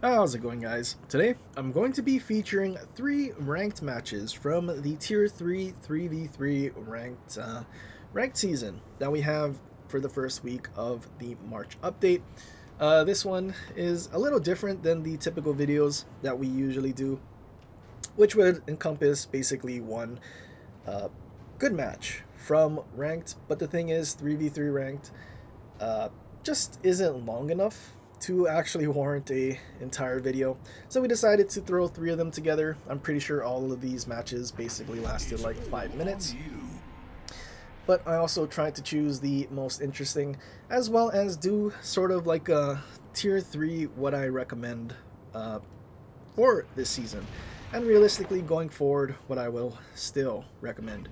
How's it going, guys? Today I'm going to be featuring 3 ranked matches from the Tier 3 3v3 ranked season that we have for the first week of the March update. This one is a little different than the typical videos that we usually do, which would encompass basically one uh, good match from ranked. But the thing is, 3v3 ranked uh, just isn't long enough to actually warrant a entire video. So we decided to throw 3 of them together. I'm pretty sure all of these matches basically lasted like 5 minutes. But I also tried to choose the most interesting, as well as do sort of like a tier 3 what I recommend for this season. And realistically, going forward, what I will still recommend.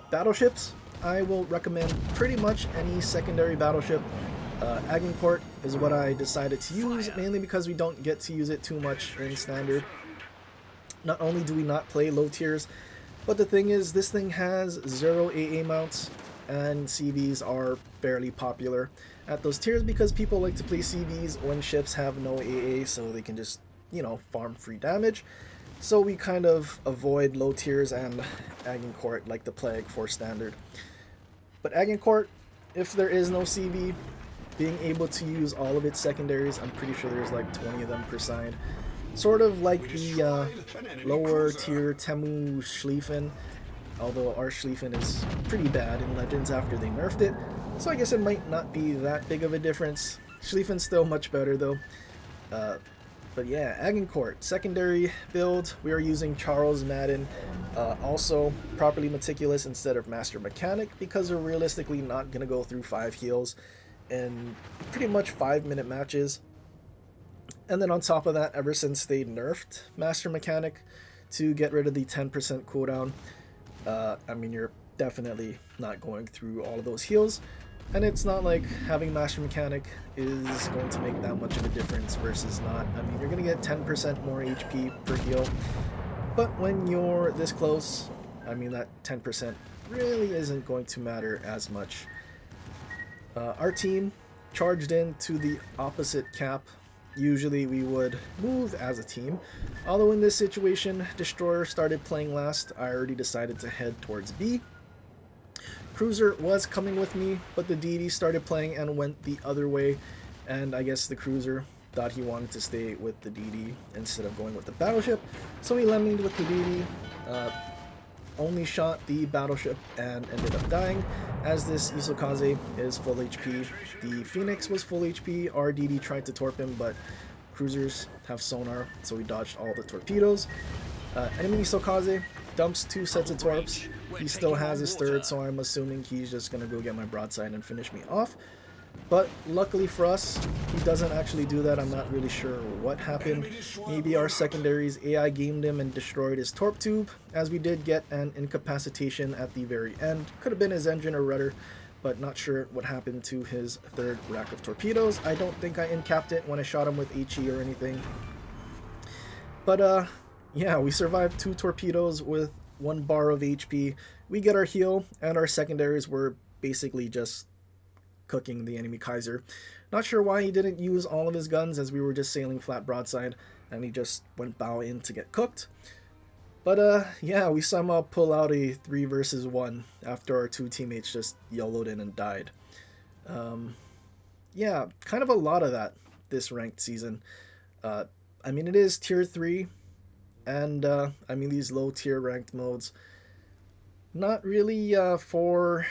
Battleships, I will recommend pretty much any secondary battleship. Agincourt is what I decided to use, mainly because we don't get to use it too much in standard. Not only do we not play low tiers, but the thing is, this thing has 0 AA mounts, and CVs are fairly popular at those tiers because people like to play CVs when ships have no AA, so they can just, farm free damage. So we kind of avoid low tiers and Agincourt like the plague for standard. But Agincourt, if there is no CV, being able to use all of its secondaries, I'm pretty sure there's like 20 of them per side. Sort of like the lower tier Temu Schlieffen, although our Schlieffen is pretty bad in Legends after they nerfed it, so I guess it might not be that big of a difference. Schlieffen's still much better though. But yeah, Agincourt, secondary build, we are using Charles Madden, also properly meticulous instead of Master Mechanic, because we're realistically not going to go through 5 heals in pretty much 5-minute matches. And then on top of that, ever since they nerfed Master Mechanic to get rid of the 10% cooldown, you're definitely not going through all of those heals. And it's not like having Master Mechanic is going to make that much of a difference versus not. You're going to get 10% more HP per heal. But when you're this close, that 10% really isn't going to matter as much. Our team charged into the opposite cap. Usually we would move as a team. Although in this situation, Destroyer started playing last, I already decided to head towards B. Cruiser was coming with me, but the DD started playing and went the other way, and I guess the Cruiser thought he wanted to stay with the DD instead of going with the Battleship, so he lemminged with the DD, only shot the Battleship and ended up dying, as this Isokaze is full HP. The Phoenix was full HP, our DD tried to torp him, but Cruisers have sonar, so we dodged all the torpedoes. Enemy Isokaze dumps 2 sets of torps. He still has his third, so I'm assuming he's just gonna go get my broadside and finish me off. But luckily for us, he doesn't actually do that. I'm not really sure what happened. Maybe our secondaries AI gamed him and destroyed his torp tube, as we did get an incapacitation at the very end. Could have been his engine or rudder, but not sure what happened to his third rack of torpedoes. I don't think I incapped it when I shot him with HE or anything. But yeah, we survived 2 torpedoes with 1 bar of HP. We get our heal, and our secondaries were basically just cooking the enemy Kaiser. Not sure why he didn't use all of his guns, as we were just sailing flat broadside, and he just went bow in to get cooked. But yeah, we somehow pull out a 3 versus 1 after our 2 teammates just YOLO'd in and died. Yeah, kind of a lot of that this ranked season. It is tier 3, and these low tier ranked modes, not really for,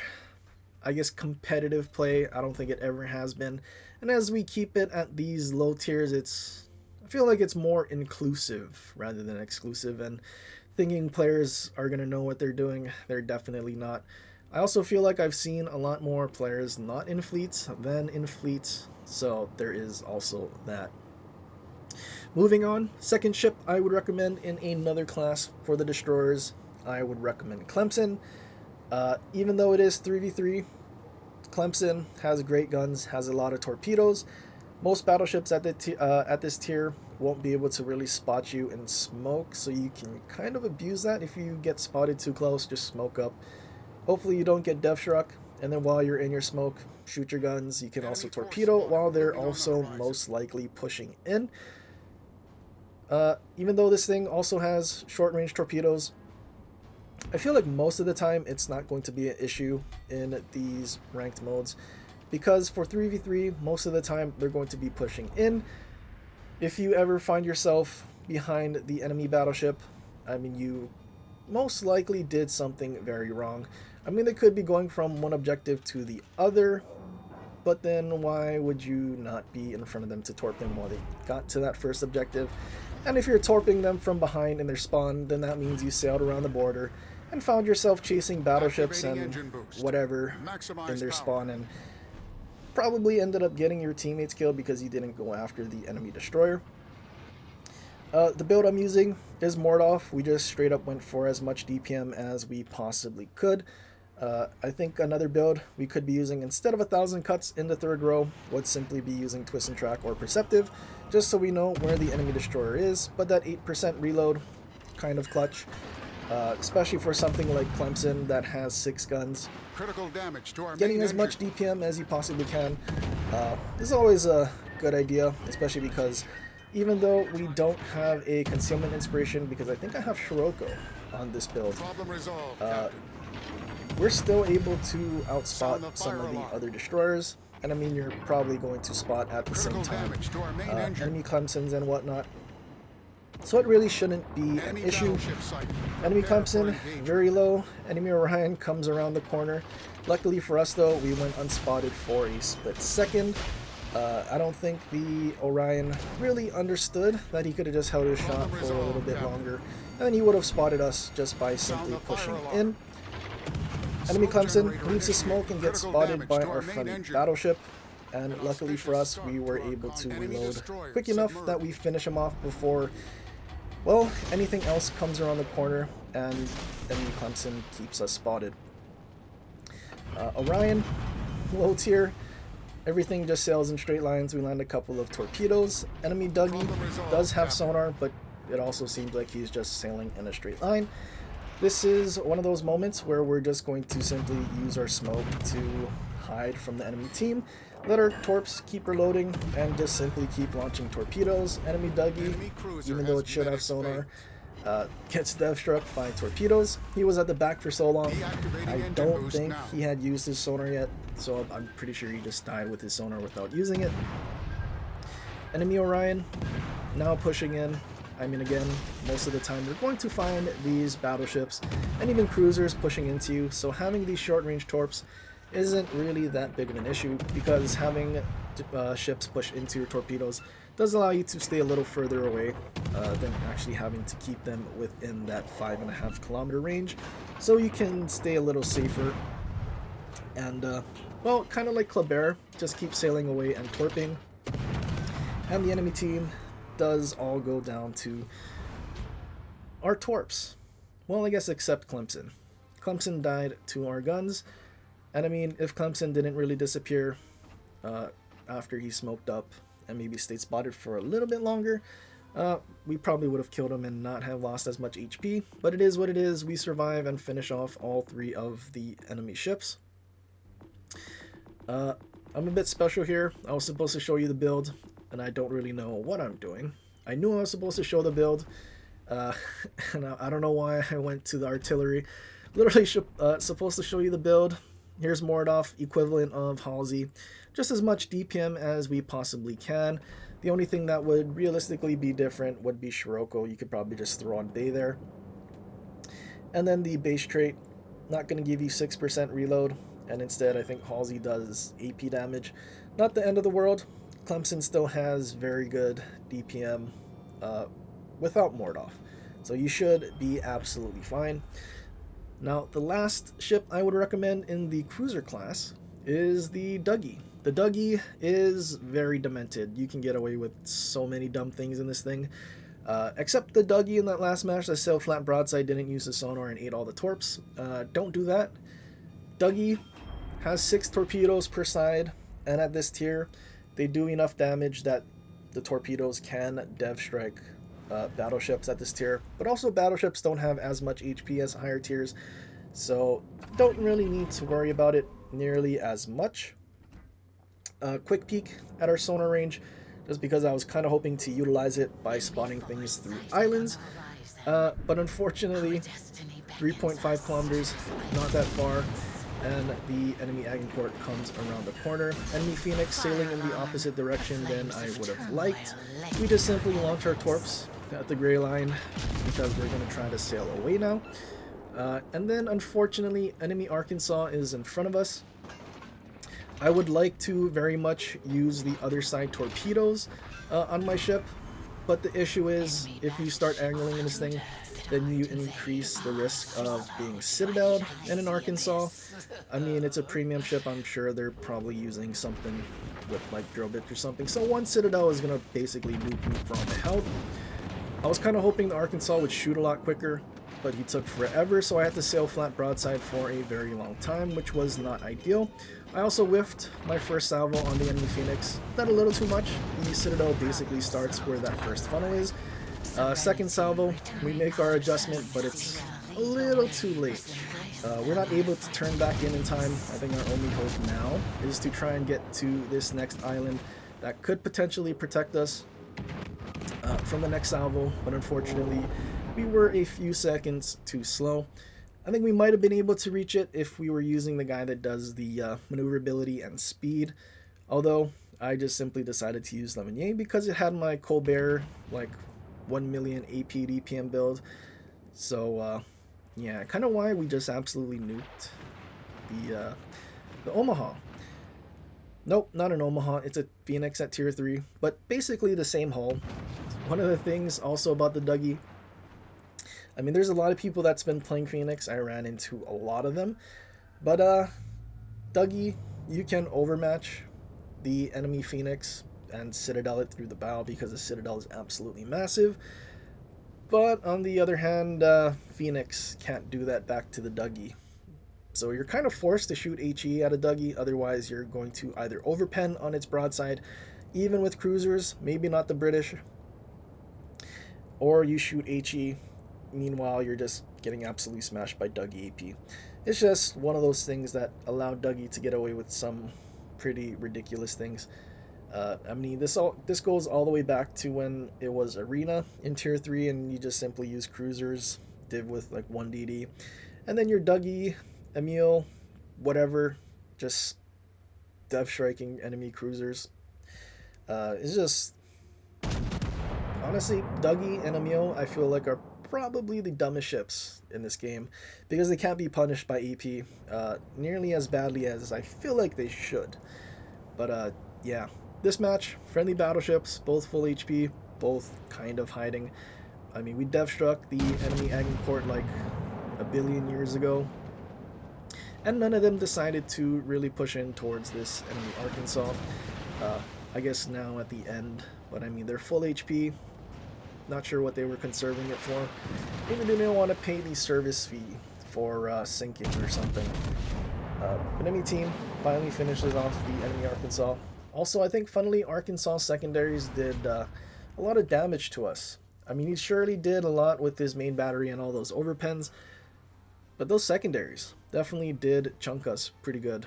I guess, competitive play. I don't think it ever has been. And as we keep it at these low tiers, I feel like it's more inclusive rather than exclusive, and thinking players are going to know what they're doing, they're definitely not. I also feel like I've seen a lot more players not in fleets than in fleets, so there is also that. Moving on, second ship I would recommend in another class for the destroyers, I would recommend Clemson. Even though it is 3v3, Clemson has great guns, has a lot of torpedoes. Most battleships at this tier won't be able to really spot you in smoke, so you can kind of abuse that. If you get spotted too close, just smoke up. Hopefully you don't get Death Struck, and then while you're in your smoke, shoot your guns. You can also torpedo while they're also most likely pushing in. Even though this thing also has short-range torpedoes, I feel like most of the time it's not going to be an issue in these ranked modes, because for 3v3, most of the time they're going to be pushing in. If you ever find yourself behind the enemy battleship, I mean, you most likely did something very wrong. I mean, they could be going from one objective to the other, but then why would you not be in front of them to torp them while they got to that first objective? And if you're torping them from behind in their spawn, then that means you sailed around the border and found yourself chasing battleships and whatever in their spawn, and probably ended up getting your teammates killed because you didn't go after the enemy destroyer. The build I'm using is Mordoff. We just straight up went for as much DPM as we possibly could. I think another build we could be using instead of 1,000 cuts in the third row would simply be using Twist and Track or Perceptive, just so we know where the enemy destroyer is. But that 8% reload, kind of clutch, especially for something like Clemson that has 6 guns. Critical damage to our Getting as much DPM as you possibly can is always a good idea, especially because even though we don't have a concealment inspiration, because I think I have Scirocco on this build, we're still able to outspot some of the other destroyers. And I mean, you're probably going to spot at the same time enemy Clemsons and whatnot. So it really shouldn't be an issue. Enemy Clemson, very low. Enemy Orion comes around the corner. Luckily for us though, we went unspotted for a split second. I don't think the Orion really understood that he could have just held his shot for a little bit longer, and then he would have spotted us just by simply pushing in. Enemy Clemson leaves his smoke and gets spotted by our friendly battleship, and luckily for us, we were able to reload quick enough that we finish him off before, well, anything else comes around the corner, and enemy Clemson keeps us spotted. Orion, low tier. Everything just sails in straight lines. We land a couple of torpedoes. Enemy Dougie does have sonar, but it also seems like he's just sailing in a straight line. This is one of those moments where we're just going to simply use our smoke to hide from the enemy team, let our torps keep reloading, and just simply keep launching torpedoes. Enemy Dougie, even though it should have sonar, gets dev struck by torpedoes. He was at the back for so long, I don't think he had used his sonar yet, so I'm pretty sure he just died with his sonar without using it. Enemy Orion now pushing in. I mean, again, most of the time you're going to find these battleships and even cruisers pushing into you, so having these short-range torps isn't really that big of an issue, because having ships push into your torpedoes does allow you to stay a little further away than actually having to keep them within that 5.5 kilometer range, so you can stay a little safer. And well, kind of like Kleber, just keep sailing away and torping, and the enemy team does all go down to our torps. Well, I guess except Clemson. Clemson died to our guns, and I mean, if Clemson didn't really disappear after he smoked up and maybe stayed spotted for a little bit longer, we probably would have killed him and not have lost as much HP, but it is what it is. We survive and finish off all 3 of the enemy ships. I'm a bit special here. I was supposed to show you the build, and I don't really know what I'm doing. I knew I was supposed to show the build, and I don't know why I went to the artillery. Literally supposed to show you the build. Here's Mordoff, equivalent of Halsey. Just as much DPM as we possibly can. The only thing that would realistically be different would be Scirocco. You could probably just throw on Bay there. And then the base trait, not going to give you 6% reload, and instead I think Halsey does AP damage. Not the end of the world. Clemson still has very good DPM without Mordoff, so you should be absolutely fine. Now, the last ship I would recommend in the cruiser class is the Dougie. The Dougie is very demented. You can get away with so many dumb things in this thing. Except the Dougie in that last match that sailed flat broadside, didn't use the sonar, and ate all the torps. Don't do that. Dougie has 6 torpedoes per side, and at this tier, they do enough damage that the torpedoes can dev strike battleships at this tier, but also battleships don't have as much HP as higher tiers, so don't really need to worry about it nearly as much. Quick peek at our sonar range. just because I was kind of hoping to utilize it by spotting things through islands. But unfortunately, 3.5 kilometers, not that far, and the enemy Agincourt comes around the corner. Enemy Phoenix sailing in the opposite direction than I would have liked. We just simply launch our torps at the gray line because we're going to try to sail away now. And then unfortunately, enemy Arkansas is in front of us. I would like to very much use the other side torpedoes on my ship, but the issue is if you start angling in this thing, then you increase the risk of being citadeled. And in Arkansas, I mean, it's a premium ship. I'm sure they're probably using something with like drill bit or something. So one citadel is going to basically nuke me for all my health. I was kind of hoping the Arkansas would shoot a lot quicker, but he took forever, so I had to sail flat broadside for a very long time, which was not ideal. I also whiffed my first salvo on the enemy Phoenix. Not a little too much. The citadel basically starts where that first funnel is. Second salvo, we make our adjustment, but it's a little too late. We're not able to turn back in time. I think our only hope now is to try and get to this next island that could potentially protect us from the next salvo, but unfortunately we were a few seconds too slow. I think we might have been able to reach it if we were using the guy that does the maneuverability and speed, although I just simply decided to use Lemonnier because it had my Colbert like 1 million AP DPM build. So yeah, kind of why we just absolutely nuked the Omaha. Nope, not an Omaha, it's a Phoenix at tier 3, but basically the same hull. One of the things also about the Dougie, I mean, there's a lot of people that's been playing Phoenix. I ran into a lot of them. But Dougie, you can overmatch the enemy Phoenix and citadel it through the bow because the citadel is absolutely massive. But on the other hand, Phoenix can't do that back to the Dougie. So you're kind of forced to shoot HE at a Dougie, otherwise you're going to either overpen on its broadside, even with cruisers, maybe not the British, or you shoot HE. Meanwhile, you're just getting absolutely smashed by Dougie AP. It's just one of those things that allowed Dougie to get away with some pretty ridiculous things. I mean, this goes all the way back to when it was Arena in Tier 3 and you just simply use cruisers, div with like 1 DD. And then your Dougie, Emile, whatever, just dev striking enemy cruisers. It's just... Honestly, Dougie and Emile, I feel like are probably the dumbest ships in this game because they can't be punished by EP nearly as badly as I feel like they should. But yeah, this match, friendly battleships, both full HP, both kind of hiding. I mean, we dev struck the enemy Agincourt like a billion years ago, and none of them decided to really push in towards this enemy Arkansas. I guess now at the end, but I mean, they're full HP. Not sure what they were conserving it for. Maybe they didn't want to pay the service fee for sinking or something. But enemy team finally finishes off the enemy Arkansas. Also, I think funnily Arkansas secondaries did a lot of damage to us. I mean, he surely did a lot with his main battery and all those overpens, but those secondaries definitely did chunk us pretty good.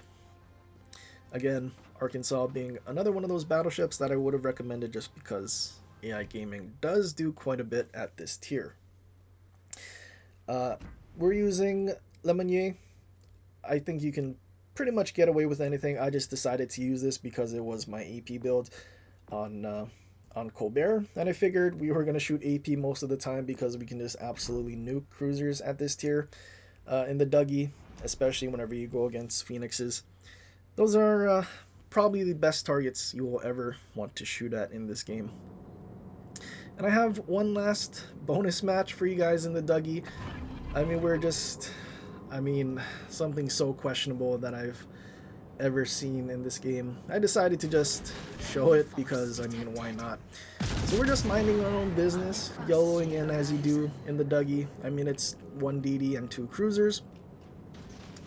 Again, Arkansas being another one of those battleships that I would have recommended just because AI Gaming does do quite a bit at this tier. We're using Lemonnier. I think you can pretty much get away with anything. I just decided to use this because it was my AP build on Colbert, and I figured we were going to shoot AP most of the time because we can just absolutely nuke cruisers at this tier. In the Dougie, especially whenever you go against Phoenixes, those are probably the best targets you will ever want to shoot at in this game. And I have one last bonus match for you guys in the Dougie. I mean, something so questionable that I've ever seen in this game. I decided to just show it because, I mean, why not? So we're just minding our own business, YOLOing in as you do in the Dougie. I mean, it's 1 DD and 2 cruisers.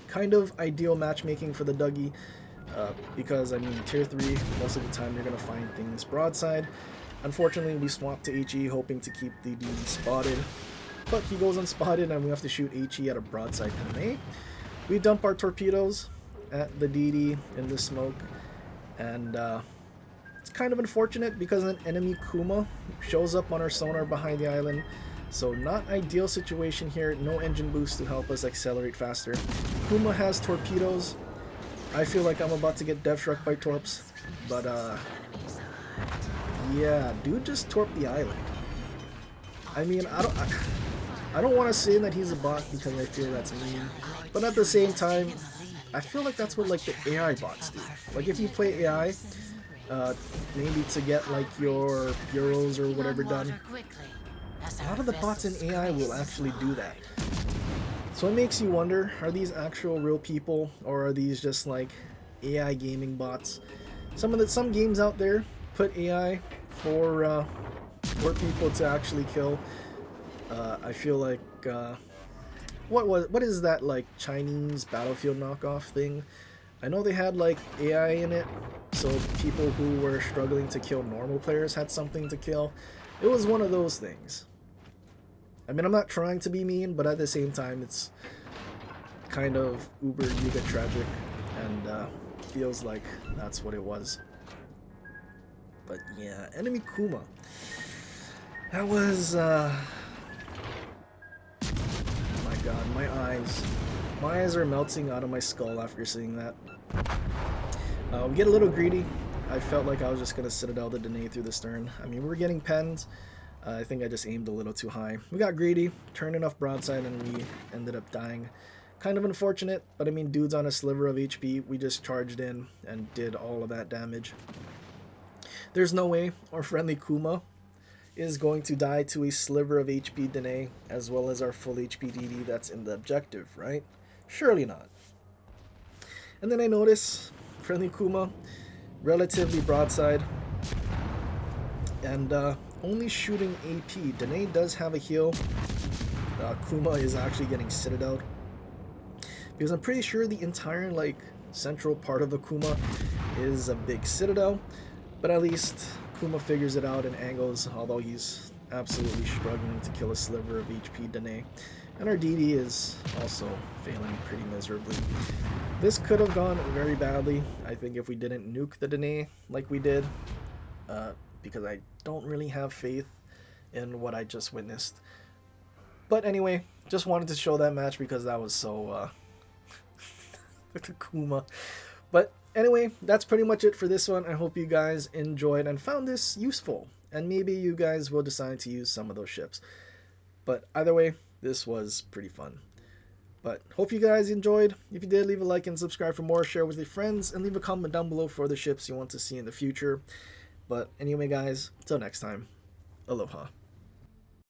Kind of ideal matchmaking for the Dougie because, I mean, tier 3, most of the time you're going to find things broadside. Unfortunately, we swapped to HE hoping to keep the DD spotted, but he goes unspotted and we have to shoot HE at a broadside MA. We dump our torpedoes at the DD in the smoke, and It's kind of unfortunate because an enemy Kuma shows up on our sonar behind the island. So not ideal situation here. No engine boost to help us accelerate faster. Kuma has torpedoes. I feel like I'm about to get death struck by torps. But yeah, dude just torped the island. I mean, I don't want to say that he's a bot because I feel that's mean. But at the same time, I feel like that's what like the AI bots do. Like if you play AI, maybe to get like your bureaus or whatever done, a lot of the bots in AI will actually do that. So it makes you wonder, are these actual real people or are these just like AI gaming bots? Some games out there put AI for people to actually kill. I feel like what is that like Chinese Battlefield knockoff thing? I know they had like AI in it, so people who were struggling to kill normal players had something to kill. It was one of those things. I mean, I'm not trying to be mean, but at the same time, it's kind of uber yuga tragic, and feels like that's what it was. But yeah, enemy Kuma. That was, my god, my eyes. My eyes are melting out of my skull after seeing that. We get a little greedy. I felt like I was just going to citadel the Danae through the stern. I mean, we were getting penned. I think I just aimed a little too high. We got greedy, turned enough broadside, and we ended up dying. Kind of unfortunate, but I mean, dude's on a sliver of HP. We just charged in and did all of that damage. There's no way our friendly Kuma is going to die to a sliver of HP Danae, as well as our full HP DD that's in the objective, right? Surely not. And then I notice friendly Kuma, relatively broadside, and only shooting AP. Danae does have a heal. Kuma is actually getting citadeled, because I'm pretty sure the entire like central part of the Kuma is a big citadel, but at least Kuma figures it out and angles, although he's absolutely struggling to kill a sliver of HP Danae. And our DD is also failing pretty miserably. This could have gone very badly, I think, if we didn't nuke the Danae like we did, because I don't really have faith in what I just witnessed. But anyway, just wanted to show that match because that was so the Kuma. But anyway, that's pretty much it for this one. I hope you guys enjoyed and found this useful, and maybe you guys will decide to use some of those ships. But either way, this was pretty fun. But hope you guys enjoyed. If you did, leave a like and subscribe for more, share with your friends, and leave a comment down below for the ships you want to see in the future. But anyway, guys, till next time, aloha.